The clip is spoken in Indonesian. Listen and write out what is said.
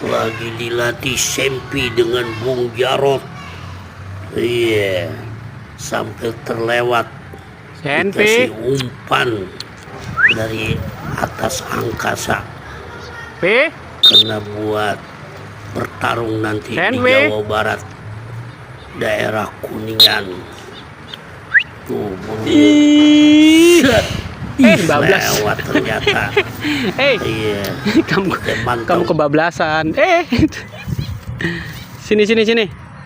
Lagi dilatih Sempi dengan Bung Jarot. Iya, sampai terlewat Sempi, dikasih umpan dari atas angkasa Pi, karena buat bertarung nanti di Sempi. Jawa Barat, daerah Kuningan. Tuh, Ih, set, bablas. lewat ternyata. Iya, kamu kita kamu mantau. kebablasan. Sini.